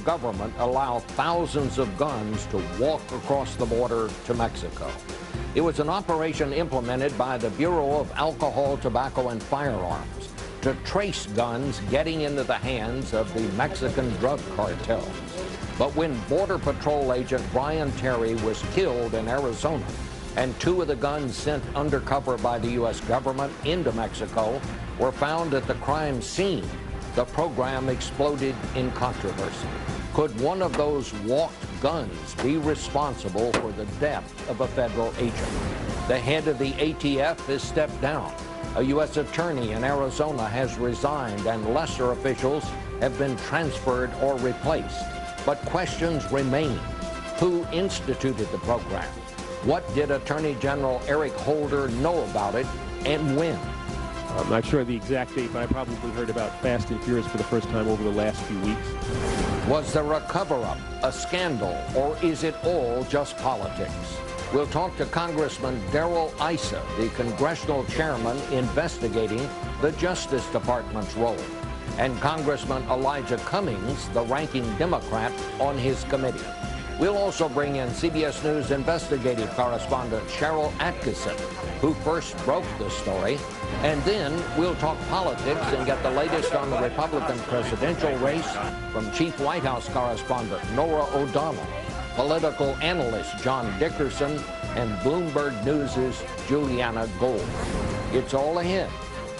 government allow thousands of guns to walk across the border to Mexico. It was an operation implemented by the Bureau of Alcohol, Tobacco, and Firearms to trace guns getting into the hands of the Mexican drug cartels. But when Border Patrol agent Brian Terry was killed in Arizona, and two of the guns sent undercover by the U.S. government into Mexico were found at the crime scene, the program exploded in controversy. Could one of those walked guns be responsible for the death of a federal agent? The head of the ATF has stepped down. A U.S. attorney in Arizona has resigned, and lesser officials have been transferred or replaced. But questions remain. Who instituted the program? What did Attorney General Eric Holder know about it, and when? I'm not sure the exact date, but I probably heard about Fast and Furious for the first time over the last few weeks. Was there a cover-up, a scandal, or is it all just politics? We'll talk to Congressman Darrell Issa, the congressional chairman investigating the Justice Department's role, and Congressman Elijah Cummings, the ranking Democrat on his committee. We'll also bring in CBS News investigative correspondent Sharyl Attkisson, who first broke the story. And then we'll talk politics and get the latest on the Republican presidential race from Chief White House correspondent Norah O'Donnell, political analyst John Dickerson, and Bloomberg News' Juliana Gold. It's all ahead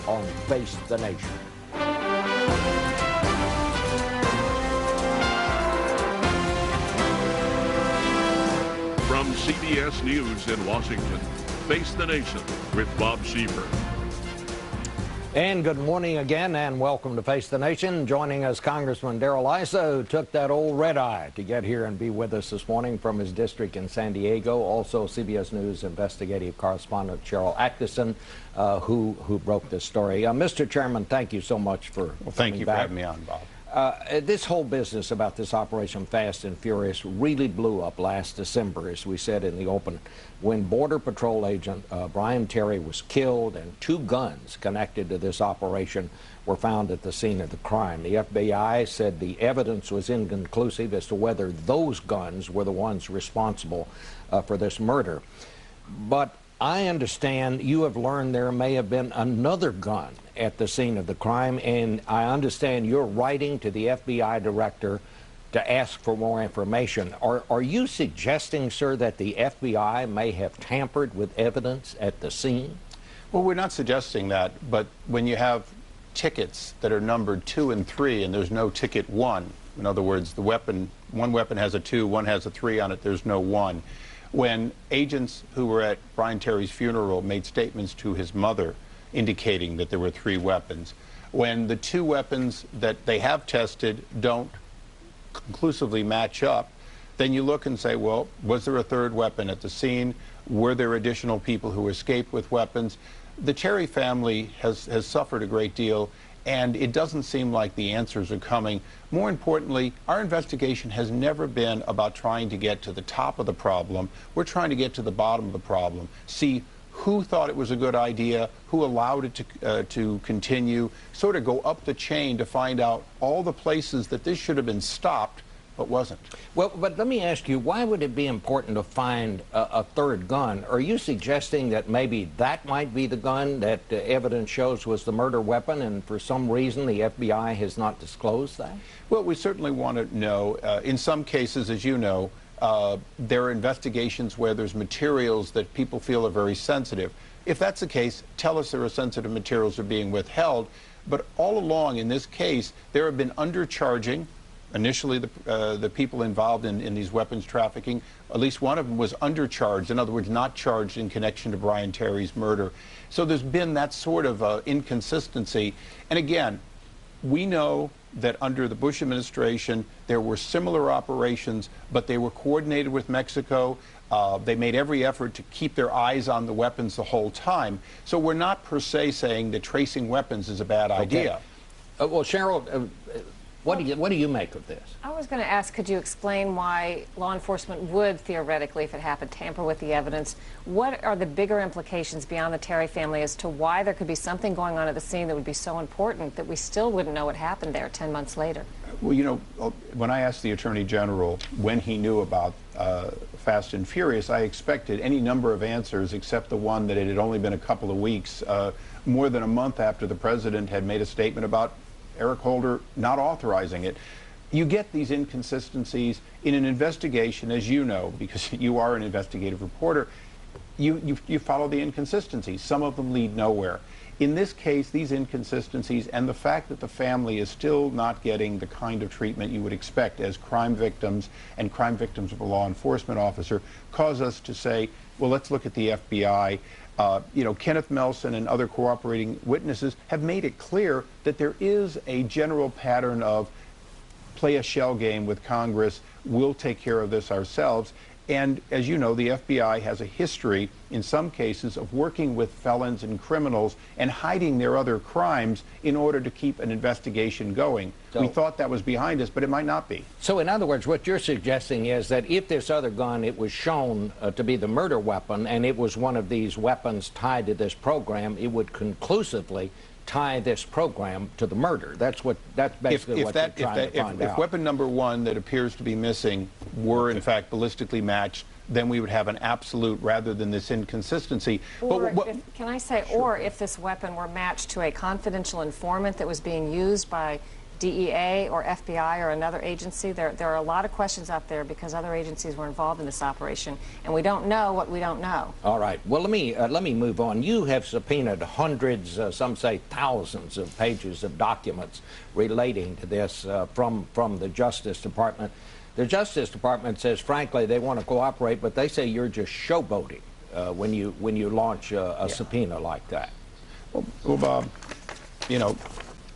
on Face the Nation. From CBS News in Washington, Face the Nation with Bob Schieffer. And good morning again, and welcome to Face the Nation. Joining us, Congressman Darrell Issa, who took that old red eye to get here and be with us this morning from his district in San Diego. Also, CBS News investigative correspondent Sharyl Attkisson, who broke this story. Mr. Chairman, thank you so much for thank you back. for having me on, Bob. This whole business about this Operation Fast and Furious really blew up last December, as we said in the open, when Border Patrol agent Brian Terry was killed, and two guns connected to this operation were found at the scene of the crime. The FBI said the evidence was inconclusive as to whether those guns were the ones responsible for this murder. But I understand you have learned there may have been another gun at the scene of the crime, and I understand you're writing to the FBI director to ask for more information. Are you suggesting, sir, that the FBI may have tampered with evidence at the scene? Well, we're not suggesting that, but when you have tickets that are numbered 2 and 3 and there's no ticket 1, in other words, the weapon, one weapon has a 2, one has a 3 on it, there's no 1. When agents who were at Brian Terry's funeral made statements to his mother indicating that there were 3 weapons, when the 2 weapons that they have tested don't conclusively match up, then you look and say, well, was there a 3rd weapon at the scene? Were there additional people who escaped with weapons? The Terry family has suffered a great deal, and it doesn't seem like the answers are coming. More importantly, our investigation has never been about trying to get to the top of the problem. We're trying to get to the bottom of the problem, see who thought it was a good idea, who allowed it to continue, sort of go up the chain to find out all the places that this should have been stopped, but wasn't. Well, but let me ask you, why would it be important to find a 3rd gun? Are you suggesting that maybe that might be the gun that evidence shows was the murder weapon, and for some reason the FBI has not disclosed that? Well, we certainly want to know. In some cases, as you know, there are investigations where there's materials that people feel are very sensitive. If that's the case, tell us there are sensitive materials that are being withheld. But all along in this case, there have been undercharging. Initially, the people involved in these weapons trafficking, at least one of them was undercharged, in other words, not charged in connection to Brian Terry's murder. So there's been that sort of inconsistency. And again, we know that under the Bush administration, there were similar operations, but they were coordinated with Mexico. They made every effort to keep their eyes on the weapons the whole time. So we're not per se saying that tracing weapons is a bad idea. Well, Sharyl, what do you make of this? I was going to ask, could you explain why law enforcement would theoretically, if it happened, tamper with the evidence? What are the bigger implications beyond the Terry family as to why there could be something going on at the scene that would be so important that we still wouldn't know what happened there 10 months later? Well, you know, when I asked the Attorney General when he knew about Fast and Furious, I expected any number of answers except the one that it had only been a couple of weeks, more than a month after the president had made a statement about Eric Holder not authorizing it. You get these inconsistencies in an investigation, as you know, because you are an investigative reporter. You follow the inconsistencies. Some of them lead nowhere. In this case, these inconsistencies and the fact that the family is still not getting the kind of treatment you would expect as crime victims and crime victims of a law enforcement officer cause us to say, well, let's look at the FBI. You know, Kenneth Melson and other cooperating witnesses have made it clear that there is a general pattern of play a shell game with Congress, we'll take care of this ourselves. And as you know, the FBI has a history, in some cases, of working with felons and criminals and hiding their other crimes in order to keep an investigation going. So, we thought that was behind us, but it might not be. So in other words, what you're suggesting is that if this other gun, it was shown to be the murder weapon, and it was one of these weapons tied to this program, it would conclusively tie this program to the murder. That's basically what you're trying to find out. If weapon number one that appears to be missing were in fact ballistically matched, then we would have an absolute rather than this inconsistency. Or can I say, sure. Or if this weapon were matched to a confidential informant that was being used by DEA or FBI or another agency. There are a lot of questions out there because other agencies were involved in this operation, and we don't know what we don't know. All right. Well, let me move on. You have subpoenaed hundreds, some say thousands of pages of documents relating to this from the Justice Department. The Justice Department says, frankly, they want to cooperate, but they say you're just showboating when you launch a subpoena like that. Well, Bob, you know,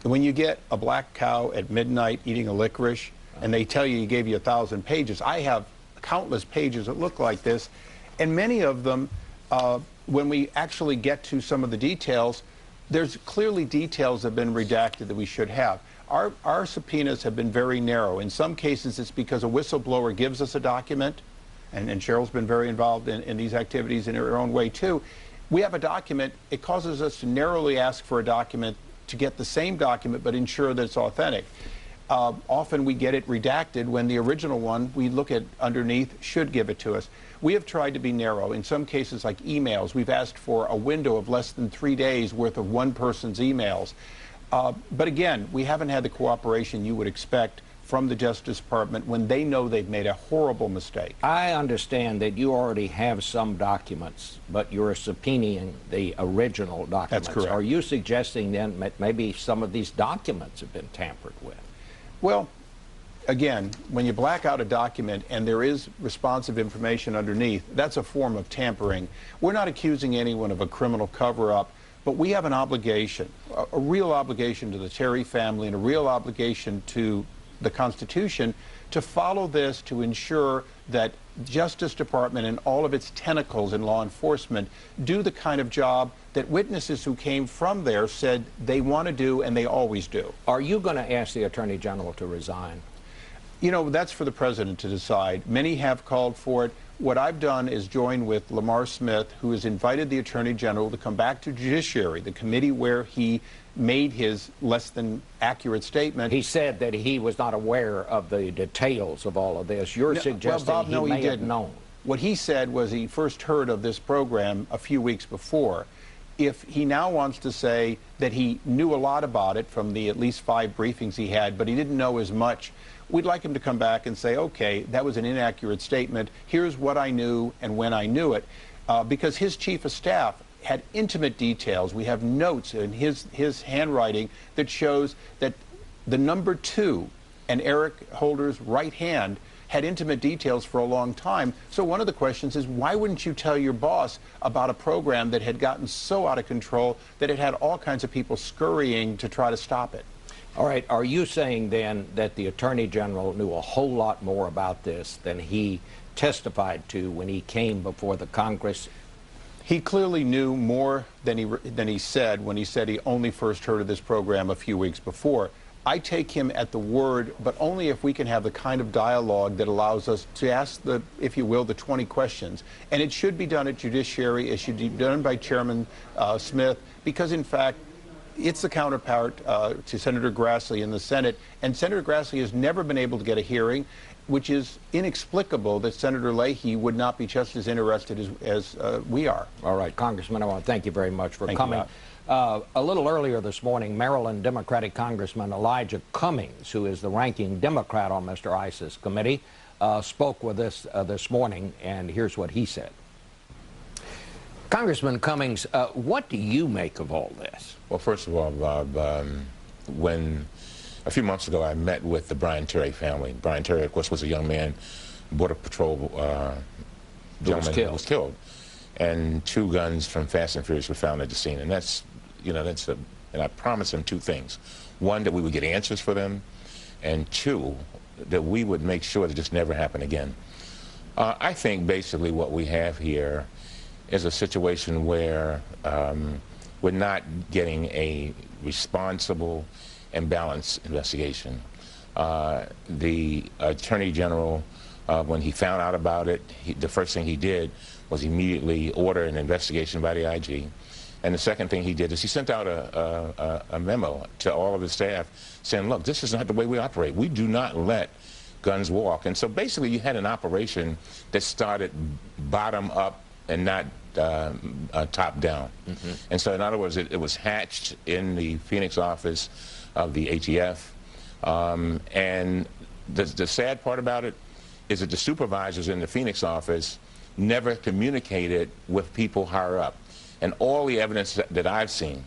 when you get a black cow at midnight eating a licorice and they tell you gave you 1,000 pages, I have countless pages that look like this, and many of them, when we actually get to some of the details, there's clearly details that have been redacted that we should have. Our subpoenas have been very narrow. In some cases, it's because a whistleblower gives us a document, and Sharyl's been very involved in these activities in her own way, too. We have a document. It causes us to narrowly ask for a document to get the same document but ensure that it's authentic. Often we get it redacted when the original one we look at underneath should give it to us. We have tried to be narrow. In some cases, like emails, we've asked for a window of less than 3 days worth of one person's emails. But again, we haven't had the cooperation you would expect from the Justice Department when they know they've made a horrible mistake. I understand that you already have some documents, but you're subpoenaing the original documents. That's correct. Are you suggesting then that maybe some of these documents have been tampered with? Well, again, when you black out a document and there is responsive information underneath, that's a form of tampering. We're not accusing anyone of a criminal cover-up, but we have an obligation, a real obligation to the Terry family and a real obligation to the Constitution to follow this, to ensure that Justice Department and all of its tentacles in law enforcement do the kind of job that witnesses who came from there said they want to do and they always do. Are you going to ask the Attorney General to resign? You know, that's for the President to decide. Many have called for it. What I've done is join with Lamar Smith, who has invited the Attorney General to come back to Judiciary, the committee where he made his less than accurate statement. He said that he was not aware of the details of all of this. You're suggesting well, Bob, he may have known. What he said was he first heard of this program a few weeks before. If he now wants to say that he knew a lot about it from the at least 5 briefings he had, but he didn't know as much, we'd like him to come back and say, okay, that was an inaccurate statement. Here's what I knew and when I knew it. Because his chief of staff had intimate details. We have notes in his handwriting that shows that the number 2 and Eric Holder's right hand had intimate details for a long time. So one of the questions is, why wouldn't you tell your boss about a program that had gotten so out of control that it had all kinds of people scurrying to try to stop it? All right. Are you saying then that the Attorney General knew a whole lot more about this than he testified to when he came before the Congress? He clearly knew more than he said when he said he only first heard of this program a few weeks before. I take him at the word, but only if we can have the kind of dialogue that allows us to ask the, if you will, the 20 questions. And it should be done at Judiciary. It should be done by Chairman Smith, because in fact, it's the counterpart to Senator Grassley in the Senate, and Senator Grassley has never been able to get a hearing, which is inexplicable that Senator Leahy would not be just as interested as we are. All right, Congressman, I want to thank you very much for coming. A little earlier this morning, Maryland Democratic Congressman Elijah Cummings, who is the ranking Democrat on Mr. Issa's committee, spoke with us this morning, and here's what he said. Congressman Cummings, what do you make of all this? Well, first of all, Bob, when a few months ago I met with the Brian Terry family. Brian Terry, of course, was a young man, Border Patrol gentleman who was killed. And 2 guns from Fast and Furious were found at the scene. And that's, and I promised him 2 things. 1, that we would get answers for them, and 2, that we would make sure that this never happened again. I think basically what we have here is a situation where we're not getting a responsible and balanced investigation. The Attorney General, when he found out about it, the first thing he did was immediately order an investigation by the IG. And the second thing he did is he sent out a memo to all of his staff saying, look, this is not the way we operate. We do not let guns walk. And so basically you had an operation that started bottom up and not top down. Mm-hmm. And so in other words, it was hatched in the Phoenix office of the ATF. And the sad part about it is that the supervisors in the Phoenix office never communicated with people higher up. And all the evidence that I've seen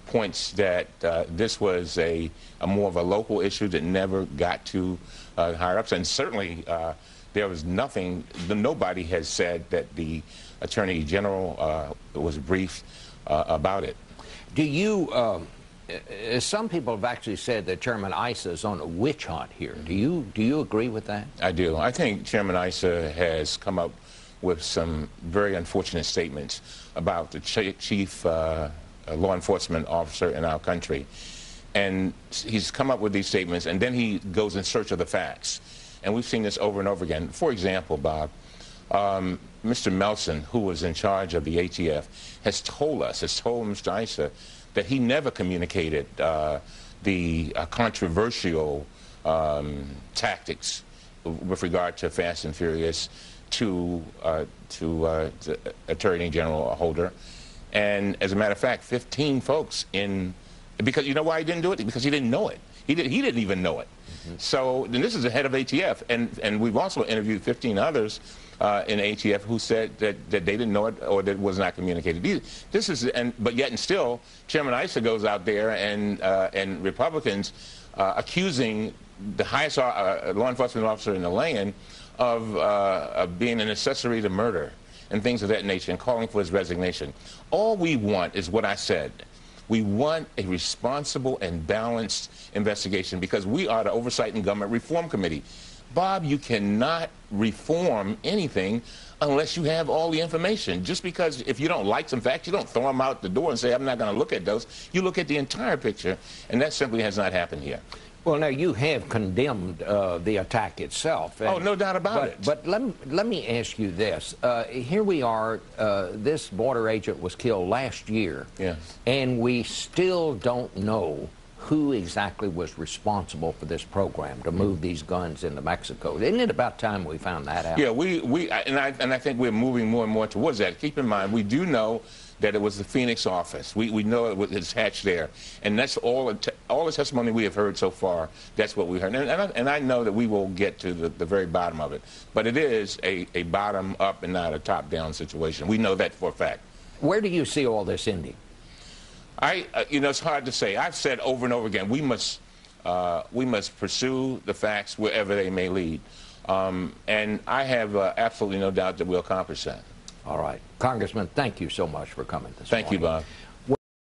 points that this was a more of a local issue that never got to higher ups. And certainly there was nothing, nobody has said that the Attorney General was briefed about it. Do you, some people have actually said that Chairman Issa is on a witch hunt here. Do you agree with that? I do. I think Chairman Issa has come up with some very unfortunate statements about the chief law enforcement officer in our country. And he's come up with these statements, and then he goes in search of the facts. And we've seen this over and over again. For example, Bob, Mr. Melson, who was in charge of the ATF, has told Mr. Issa that he never communicated the controversial tactics with regard to Fast and Furious to the Attorney General Holder. And as a matter of fact, 15 folks because you know why he didn't do it? Because he didn't know it. He didn't even know it. Mm-hmm. So then this is the head of ATF, and we've also interviewed 15 others in ATF who said that they didn't know it or that it was not communicated. But yet and still, Chairman Issa goes out there and Republicans accusing the highest law enforcement officer in the land of being an accessory to murder and things of that nature, and calling for his resignation. All we want is what I said. We want a responsible and balanced investigation because we are the Oversight and Government Reform Committee. Bob, you cannot reform anything unless you have all the information. Just because if you don't like some facts, you don't throw them out the door and say, I'm not going to look at those. You look at the entire picture, and that simply has not happened here. Well, now, you have condemned the attack itself. Oh, no doubt about it. But let me ask you this. Here we are. This border agent was killed last year. Yes. And we still don't know who exactly was responsible for this program to move these guns into Mexico. Isn't it about time we found that out? Yeah, I think we're moving more and more towards that. Keep in mind, we do know that it was the Phoenix office. We know it's hatched there. And that's all the testimony we have heard so far, that's what we heard. And I know that we will get to the very bottom of it. But it is a bottom-up and not a top-down situation. We know that for a fact. Where do you see all this ending? It's hard to say. I've said over and over again, we must pursue the facts wherever they may lead. And I have absolutely no doubt that we'll accomplish that. All right. Congressman, thank you so much for coming this morning. Thank you, Bob.